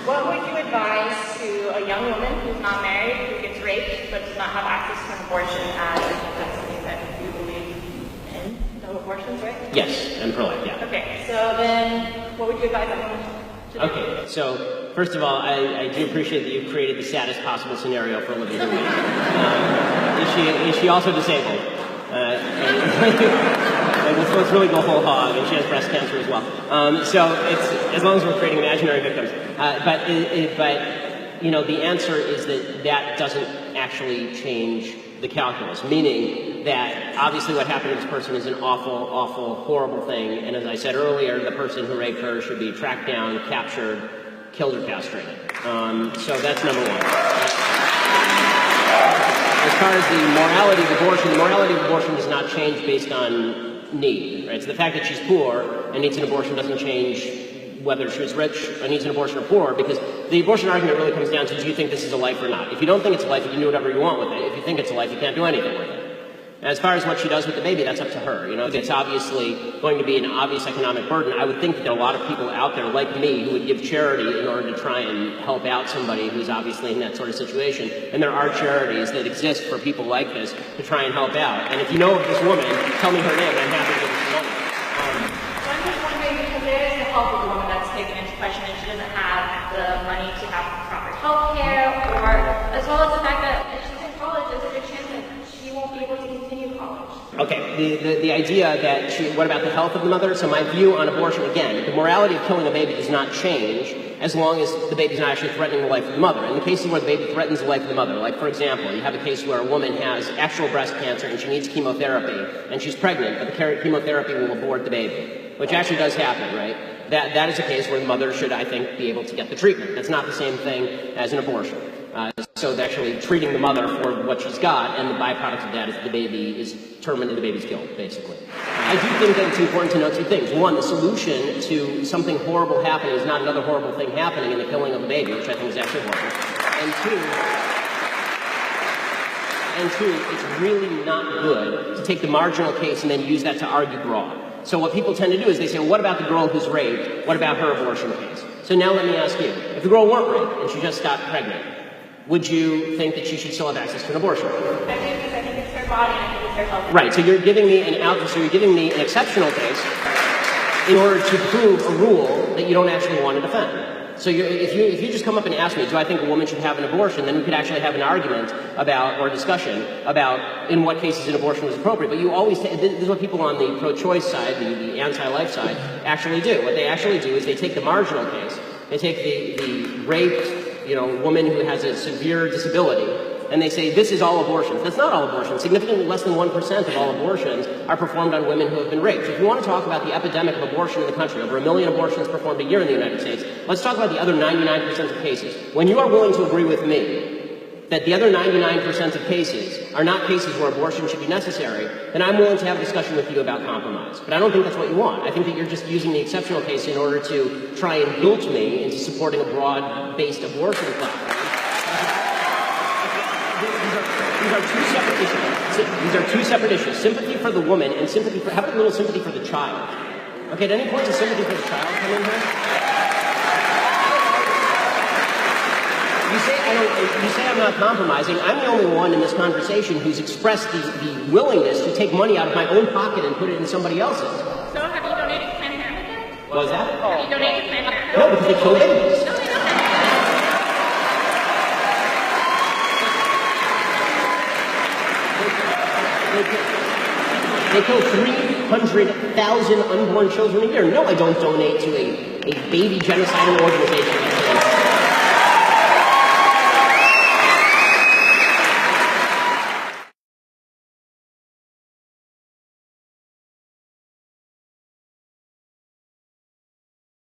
What would you advise to a young woman who's not married, who gets raped, but does not have access to an abortion, as that's something that you believe in? No abortions, right? Yes, I'm pro-life, yeah. Okay, so then what would you advise that woman to do? Okay, so first of all, I do appreciate that you've created the saddest possible scenario for Olivia Newman. Is she also disabled? Let's really go whole hog, and she has breast cancer as well. So it's, as long as we're creating imaginary victims. But you know, the answer is that doesn't actually change the calculus, meaning that obviously what happened to this person is an awful, awful, horrible thing, and as I said earlier, the person who raped her should be tracked down, captured, killed, or castrated. So that's number one. As far as the morality of abortion does not change based on need, right? So the fact that she's poor and needs an abortion doesn't change whether she's rich or needs an abortion or poor, because the abortion argument really comes down to, do you think this is a life or not? If you don't think it's a life, you can do whatever you want with it. If you think it's a life, you can't do anything with it. As far as what she does with the baby, that's up to her. You know, it's obviously going to be an obvious economic burden. I would think that there are a lot of people out there like me who would give charity in order to try and help out somebody who's obviously in that sort of situation. And there are charities that exist for people like this to try and help out. And if you know of this woman, tell me her name, and I'm happy to give her some money. So I'm just wondering, because there is the health of the woman that's taken into question, and she doesn't have the money to have proper health care, or as well as the fact that if she's in college, there's a good chance that she won't be able to continue college. Okay, the idea that what about the health of the mother? So my view on abortion, again, the morality of killing a baby does not change as long as the baby's not actually threatening the life of the mother. In the cases where the baby threatens the life of the mother, like for example, you have a case where a woman has actual breast cancer and she needs chemotherapy, and she's pregnant, but the chemotherapy will abort the baby, which actually does happen, right? That is a case where the mother should, I think, be able to get the treatment. That's not the same thing as an abortion. So they're actually treating the mother for what she's got, and the byproduct of that is the baby is terminated, the baby's killed, basically. I do think that it's important to note two things. One, the solution to something horrible happening is not another horrible thing happening in the killing of a baby, which I think is actually horrible. And two, it's really not good to take the marginal case and then use that to argue broad. So what people tend to do is they say, well, what about the girl who's raped? What about her abortion case? So now let me ask you, if the girl weren't raped and she just got pregnant, would you think that she should still have access to an abortion? I do, because I think it's her body and I think it's her health. Right, so you're giving me an exceptional case in order to prove a rule that you don't actually want to defend. So if you just come up and ask me, do I think a woman should have an abortion, then we could actually have an argument about, or a discussion about in what cases an abortion was appropriate. But you always, this is what people on the pro-choice side, the anti-life side, actually do. What they actually do is they take the marginal case, they take the raped, woman who has a severe disability, and they say, this is all abortions. That's not all abortions. Significantly less than 1% of all abortions are performed on women who have been raped. So if you want to talk about the epidemic of abortion in the country, over 1 million abortions performed a year in the United States, let's talk about the other 99% of cases. When you are willing to agree with me that the other 99% of cases are not cases where abortion should be necessary, then I'm willing to have a discussion with you about compromise. But I don't think that's what you want. I think that you're just using the exceptional case in order to try and guilt me into supporting a broad-based abortion platform. These are two separate issues. Sympathy for the woman and sympathy for, how about a little sympathy for the child? Okay, at any point does sympathy for the child come in here? You say I'm not compromising. I'm the only one in this conversation who's expressed the willingness to take money out of my own pocket and put it in somebody else's. So have you donated to Planned Parenthood? What was that? Have you donated to Planned Parenthood? No, because they kill babies. No, they don't. They kill 300,000 unborn children a year. No, I don't donate to a baby genocidal organization.